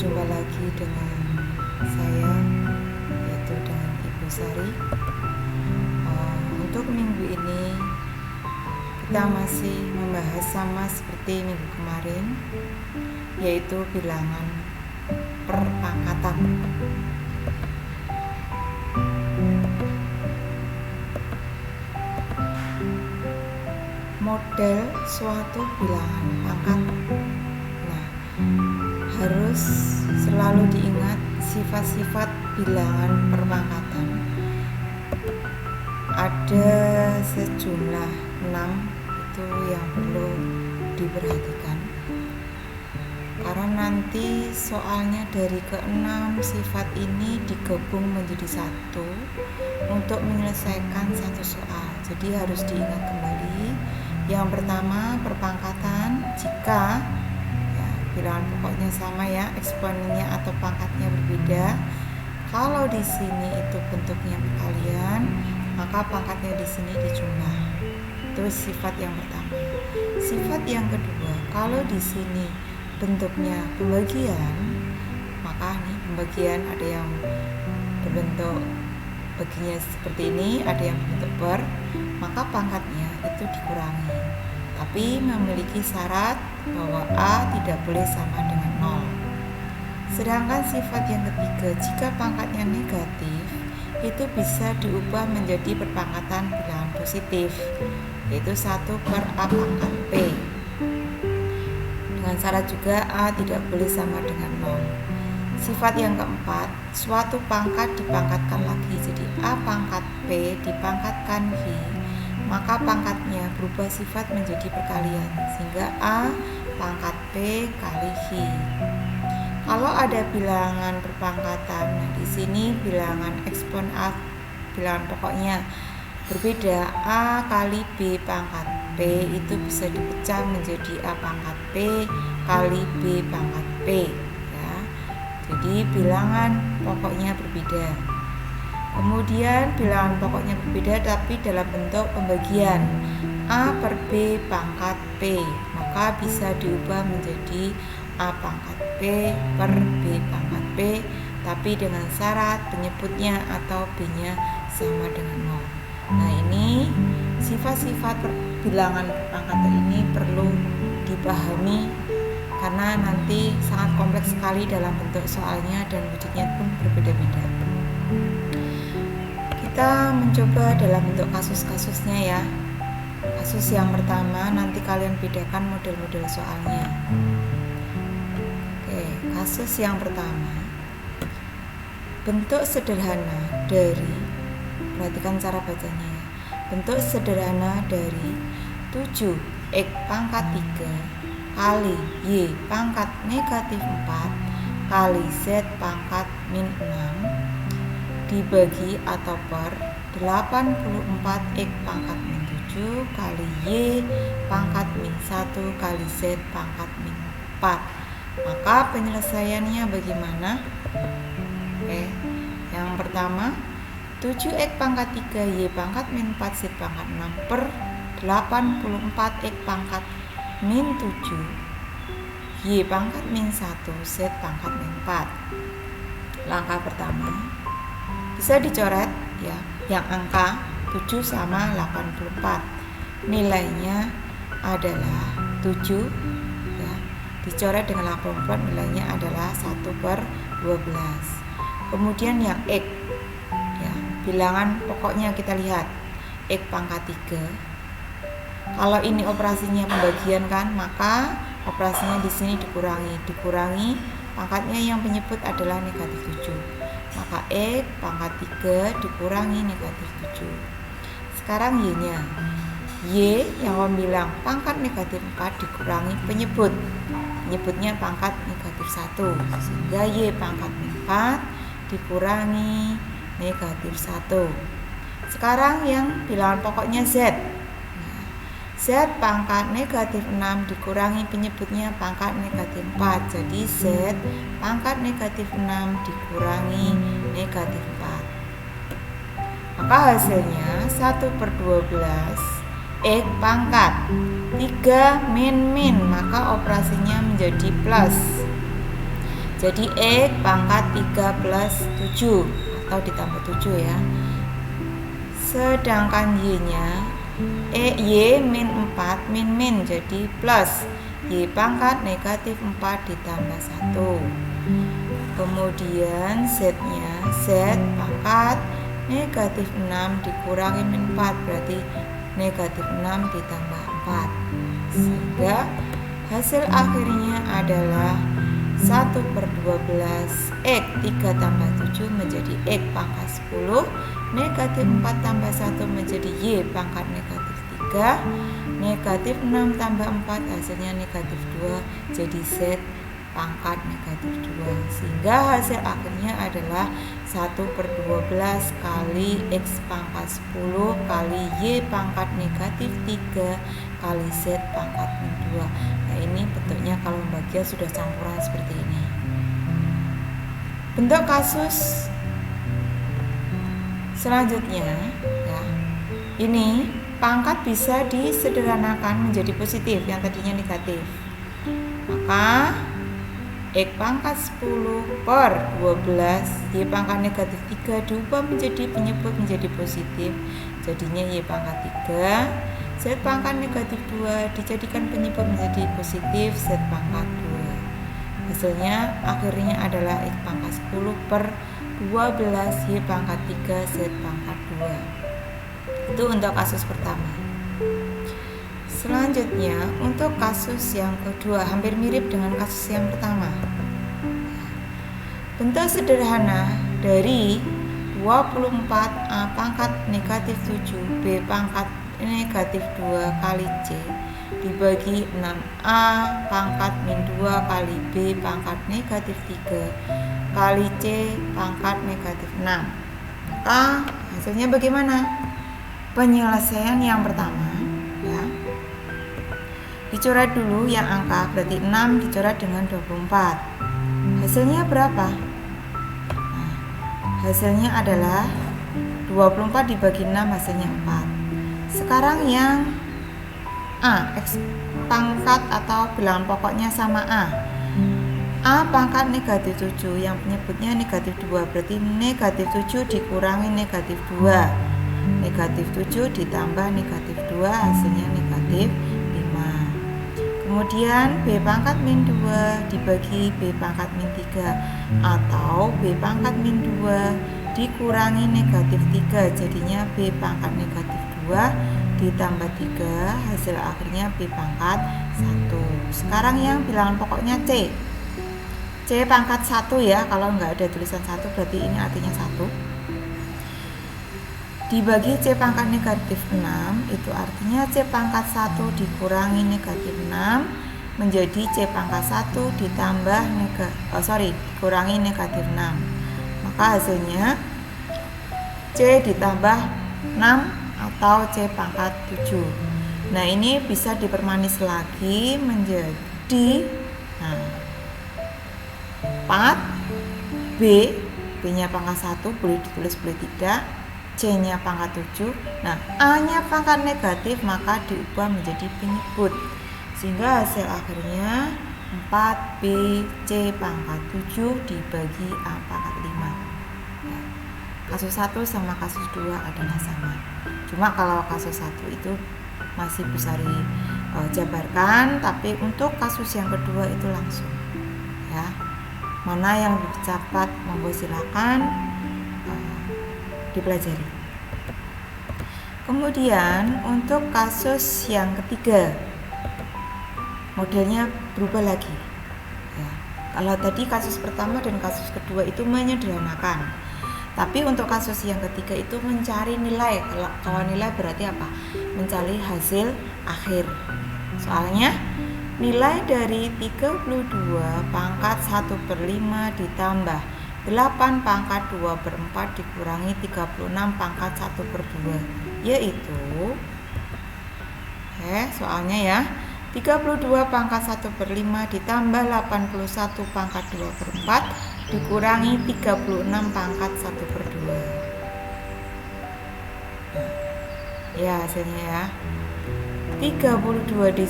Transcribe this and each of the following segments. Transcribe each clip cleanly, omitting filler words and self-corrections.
Berjumpa lagi dengan saya, yaitu dengan Ibu Sari. Untuk minggu ini kita masih membahas sama seperti minggu kemarin, yaitu bilangan perpangkatan. Model suatu bilangan pangkat. Nah, harus selalu diingat sifat-sifat bilangan perpangkatan. Ada sejumlah 6 itu yang perlu diperhatikan, karena nanti soalnya dari ke-6 sifat ini digabung menjadi satu untuk menyelesaikan satu soal. Jadi harus diingat kembali. Yang pertama, perpangkatan jika bilangan pokoknya sama ya, eksponennya atau pangkatnya berbeda. Kalau di sini itu bentuknya perkalian, maka pangkatnya di sini dijumlah. Itu sifat yang pertama. Sifat yang kedua, kalau di sini bentuknya pembagian, maka nih pembagian ada yang berbentuk baginya seperti ini, ada yang berbentuk per, maka pangkatnya itu dikurangi. Tapi memiliki syarat bahwa A tidak boleh sama dengan 0. Sedangkan sifat yang ketiga, jika pangkatnya negatif, itu bisa diubah menjadi perpangkatan bilangan positif, yaitu 1 per A pangkat P. Dengan syarat juga A tidak boleh sama dengan 0. Sifat yang keempat, suatu pangkat dipangkatkan lagi, jadi A pangkat P dipangkatkan V, maka pangkatnya berubah sifat menjadi perkalian, sehingga A pangkat P kali V. Kalau ada bilangan perpangkatan, nah di sini bilangan ekspon A, bilangan pokoknya berbeda, A kali B pangkat P itu bisa dipecah menjadi A pangkat P kali B pangkat P ya. Jadi bilangan pokoknya berbeda. Kemudian bilangan pokoknya berbeda tapi dalam bentuk pembagian, A per B pangkat P, maka bisa diubah menjadi A pangkat P per B pangkat P, tapi dengan syarat penyebutnya atau B-nya sama dengan 0. Nah, ini sifat-sifat bilangan perpangkatan ini perlu dipahami karena nanti sangat kompleks sekali dalam bentuk soalnya dan wujudnya pun berbeda-beda. Kita mencoba dalam bentuk kasus-kasusnya ya. Kasus yang pertama, nanti kalian bedakan model-model soalnya. Oke, kasus yang pertama, bentuk sederhana dari, perhatikan cara bacanya ya, bentuk sederhana dari 7x pangkat 3 kali y pangkat negatif 4 kali z pangkat min 6 dibagi atau per 84x pangkat min 7 kali y pangkat min 1 kali z pangkat min 4. Maka penyelesaiannya bagaimana? Oke, yang pertama 7x pangkat 3 y pangkat min 4 z pangkat 6 per 84x pangkat min 7 y pangkat min 1 z pangkat min 4. Langkah pertama bisa dicoret ya, yang angka 7 sama 84, nilainya adalah 7 ya, dicoret dengan 84, nilainya adalah 1 per 12. Kemudian yang x ya, bilangan pokoknya kita lihat x pangkat 3. Kalau ini operasinya pembagian kan, maka operasinya di sini dikurangi pangkatnya yang penyebut adalah negatif 7. Maka x pangkat 3 dikurangi negatif 7. Sekarang y-nya, y yang bilang pangkat negatif 4 dikurangi penyebutnya pangkat negatif 1, sehingga y pangkat 4 dikurangi negatif 1. Sekarang yang bilangan pokoknya z, z pangkat negatif 6 dikurangi penyebutnya pangkat negatif 4, jadi z pangkat negatif 6 dikurangi negatif 4. Maka hasilnya 1 per 12 x pangkat 3 min, maka operasinya menjadi plus. Jadi X pangkat 3 plus 7 atau ditambah 7 ya. Sedangkan Y-nya Y min 4 min jadi plus Y pangkat negatif 4 ditambah 1. Kemudian Z-nya Z pangkat negatif 6 dikurangi min 4 berarti negatif 6 ditambah 4. Sehingga hasil akhirnya adalah 1/12 X 3 tambah 7 menjadi X pangkat 10, negatif 4 tambah 1 menjadi Y pangkat negatif 3, negatif 6 tambah 4 hasilnya negatif 2 jadi Z pangkat negatif 2. Sehingga hasil akhirnya adalah 1/12 kali X pangkat 10 kali Y pangkat negatif 3 kali Z pangkat min 2. Nah ini bentuknya kalau pembagian sudah campuran seperti ini. Bentuk kasus selanjutnya ya, ini pangkat bisa disederhanakan menjadi positif yang tadinya negatif. Maka X pangkat 10/12 Y pangkat negatif 3 diubah menjadi penyebut menjadi positif, jadinya Y pangkat 3, Z pangkat negatif 2 dijadikan penyebut menjadi positif Z pangkat 2. Hasilnya akhirnya adalah X pangkat 10/12 Y pangkat 3 Z pangkat 2. Itu untuk kasus pertama. Selanjutnya untuk kasus yang kedua hampir mirip dengan kasus yang pertama. Bentuk sederhana dari 24A pangkat negatif 7 B pangkat negatif 2 kali C dibagi 6A pangkat min 2 kali B pangkat negatif 3 kali C pangkat negatif 6. Maka hasilnya bagaimana? Penyelesaian yang pertama ya, dicoret dulu yang angka, berarti 6 dicoret dengan 24. Hasilnya berapa? Nah, hasilnya adalah 24 dibagi 6 hasilnya 4. Sekarang yang A, X pangkat atau bilangan pokoknya sama A. A pangkat negatif 7 yang penyebutnya negatif 2, berarti negatif 7 dikurangi negatif 2. Negatif 7 ditambah negatif 2 hasilnya negatif 5. Kemudian B pangkat min 2 dibagi B pangkat min 3 atau B pangkat min 2 dikurangi negatif 3 jadinya B pangkat negatif 2 ditambah 3 hasil akhirnya B pangkat 1. Sekarang yang bilangan pokoknya C. C pangkat 1 ya, kalau nggak ada tulisan 1 berarti ini artinya 1 dibagi C pangkat negatif 6, itu artinya C pangkat 1 dikurangi negatif 6 menjadi C pangkat 1 ditambah dikurangi negatif 6. Maka hasilnya C ditambah 6 atau C pangkat 7. Nah ini bisa dipermanis lagi menjadi 4 B nya pangkat 1 boleh ditulis boleh tidak, C-nya pangkat 7. Nah, A-nya pangkat negatif maka diubah menjadi penyebut. Sehingga hasil akhirnya 4B C pangkat 7 dibagi A pangkat 5. Ya. Kasus 1 sama kasus 2 adalah sama. Cuma kalau kasus 1 itu masih bisa dijabarkan, tapi untuk kasus yang kedua itu langsung. Ya. Mana yang lebih cepat monggo silakan dipelajari. Kemudian untuk kasus yang ketiga modelnya berubah lagi ya. Kalau tadi kasus pertama dan kasus kedua itu menyederhanakan, tapi untuk kasus yang ketiga itu mencari nilai. Kalau nilai berarti apa? Mencari hasil akhir. Soalnya nilai dari 32 pangkat 1/5 ditambah 8 pangkat 2/4 dikurangi 36 pangkat 1/2, yaitu soalnya ya 32 pangkat 1/5 ditambah 81 pangkat 2/4 dikurangi 36 pangkat 1/2. Ya hasilnya ya 32 di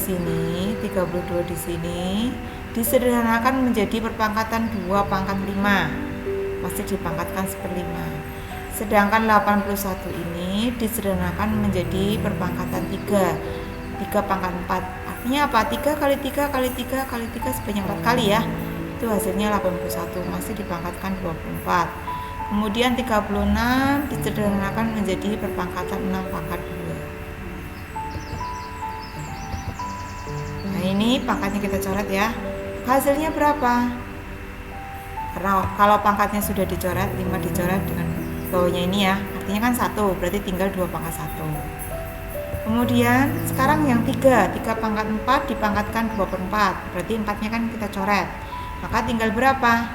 sini disederhanakan menjadi perpangkatan 2 pangkat 5, masih dipangkatkan 1/5. Sedangkan 81 ini disederhanakan menjadi perpangkatan 3 pangkat 4. Artinya apa? 3 kali 3 kali 3 kali 3 sebanyak 4 kali ya. Itu hasilnya 81, masih dipangkatkan 24. Kemudian 36 disederhanakan menjadi perpangkatan 6 pangkat 2. Nah, ini pangkatnya kita coret ya. Hasilnya berapa? Karena kalau pangkatnya sudah dicoret, 5 dicoret dengan bawahnya ini ya, artinya kan 1, berarti tinggal 2 pangkat 1. Kemudian sekarang yang 3 pangkat 4 dipangkatkan 2/4, berarti 4-nya kan kita coret. Maka tinggal berapa?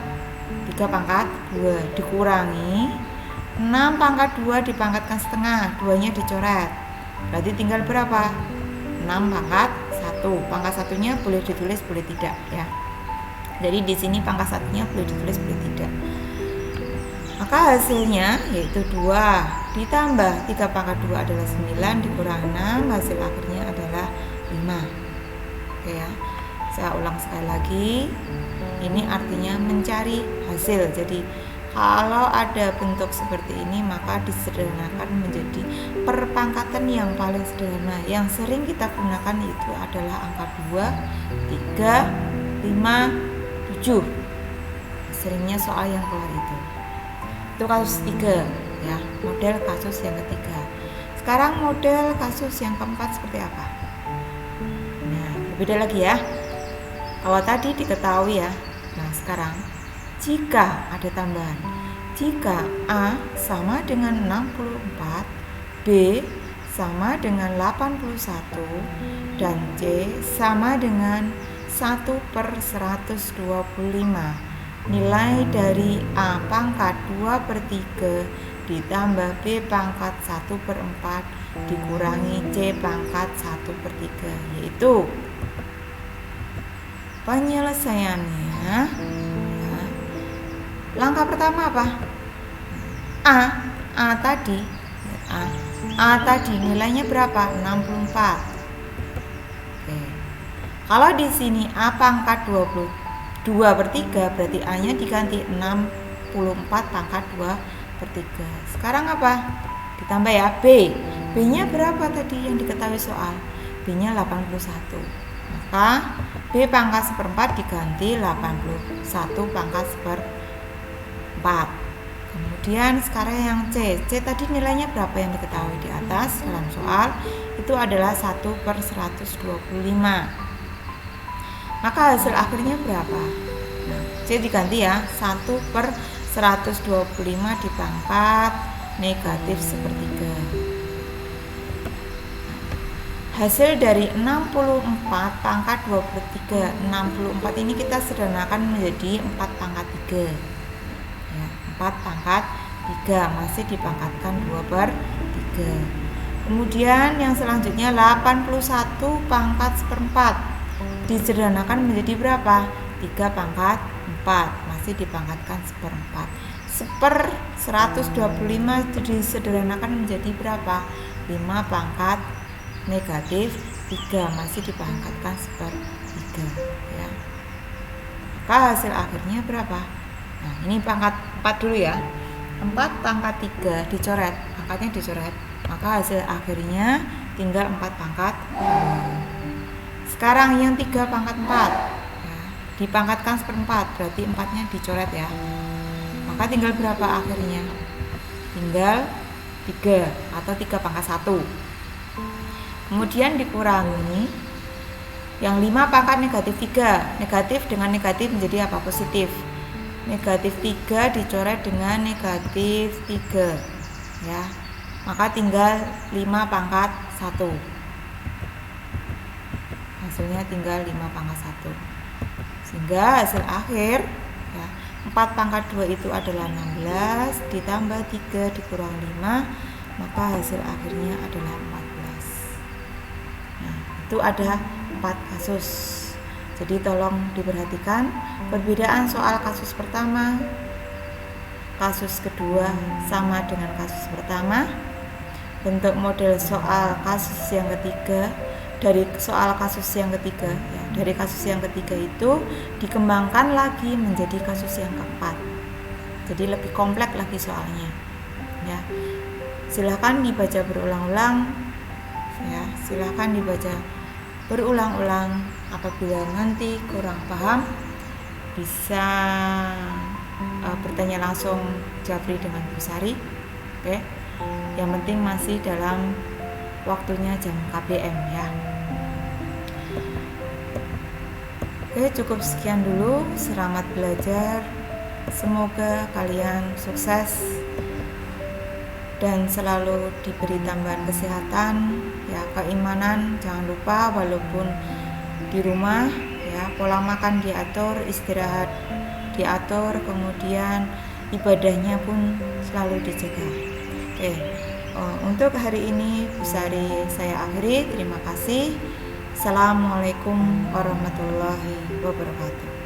3 pangkat 2 dikurangi 6 pangkat 2 dipangkatkan setengah, 2-nya dicoret. Berarti tinggal berapa? 6 pangkat 1. Pangkat 1-nya boleh ditulis, boleh tidak ya. Jadi di sini pangkat 1-nya boleh ditulis, boleh tidak. Maka hasilnya yaitu 2 ditambah 3 pangkat 2 adalah 9 dikurangi 6, hasil akhirnya adalah 5. Oke ya. Saya ulang sekali lagi. Ini artinya mencari hasil. Jadi kalau ada bentuk seperti ini maka disederhanakan menjadi perpangkatan yang paling sederhana. Yang sering kita gunakan itu adalah angka 2, 3, 5, 7. Seringnya soal yang keluar itu kasus 3 ya, model kasus yang ketiga. Sekarang model kasus yang keempat seperti apa? Nah, berbeda lagi ya. Kalau tadi diketahui ya. Nah, sekarang jika ada tambahan, jika A sama dengan 64, B sama dengan 81, dan C sama dengan 1/125, nilai dari A pangkat 2/3 ditambah B pangkat 1/4 dikurangi C pangkat 1/3, yaitu penyelesaiannya ya. Langkah pertama apa? A tadi nilainya berapa? 64. Oke. Kalau di sini A pangkat 2/3 berarti A-nya diganti 64 pangkat 2/3. Sekarang apa? Ditambah ya B-nya berapa tadi yang diketahui soal? B-nya 81. Maka B pangkat 1/4 diganti 81 pangkat 1/4. Kemudian sekarang yang C tadi nilainya berapa yang diketahui di atas dalam soal? Itu adalah 1/125. Maka hasil akhirnya berapa? Nah, C diganti ya, 1/125 dipangkat negatif 1/3. Hasil dari 64 pangkat 23. 64 ini kita sederhanakan menjadi 4 pangkat 3 ya, 4 pangkat 3 masih dipangkatkan 2/3. Kemudian yang selanjutnya 81 pangkat 1/4 disederhanakan menjadi berapa? 3 pangkat 4 masih dipangkatkan 1/4. 1/125 disederhanakan menjadi berapa? 5 pangkat negatif 3 masih dipangkatkan 1/3 ya. Maka hasil akhirnya berapa? Nah, ini pangkat 4 dulu ya. 4 pangkat 3 dicoret, angkanya dicoret. Maka hasil akhirnya tinggal 4 pangkat 2. Sekarang yang 3 pangkat 4 ya, dipangkatkan 1/4 berarti 4-nya dicoret ya. Maka tinggal berapa akhirnya? Tinggal 3 atau 3 pangkat 1. Kemudian dikurangi yang 5 pangkat negatif 3. Negatif dengan negatif menjadi apa? Positif. Negatif 3 dicoret dengan negatif 3 ya. Maka tinggal 5 pangkat 1. Hasilnya tinggal 5 pangkat 1. Sehingga hasil akhir ya, 4 pangkat 2 itu adalah 16 ditambah 3 dikurangi 5, maka hasil akhirnya adalah 14. Nah, itu ada 4 kasus. Jadi tolong diperhatikan perbedaan soal kasus pertama, kasus kedua sama dengan kasus pertama, bentuk model soal kasus yang ketiga, dari soal kasus yang ketiga ya, dari kasus yang ketiga itu dikembangkan lagi menjadi kasus yang keempat, jadi lebih kompleks lagi soalnya ya. Silahkan dibaca berulang-ulang ya, silahkan dibaca berulang-ulang. Apabila nanti kurang paham bisa bertanya langsung Japri dengan Bu Sari. Oke, yang penting masih dalam waktunya jam KBM ya. Oke, cukup sekian dulu. Selamat belajar, semoga kalian sukses dan selalu diberi tambahan kesehatan ya, keimanan jangan lupa, walaupun di rumah ya, pola makan diatur, istirahat diatur, kemudian ibadahnya pun selalu dijaga. Oke, untuk hari ini Bu Sari saya akhiri. Terima kasih. Assalamualaikum warahmatullahi wabarakatuh.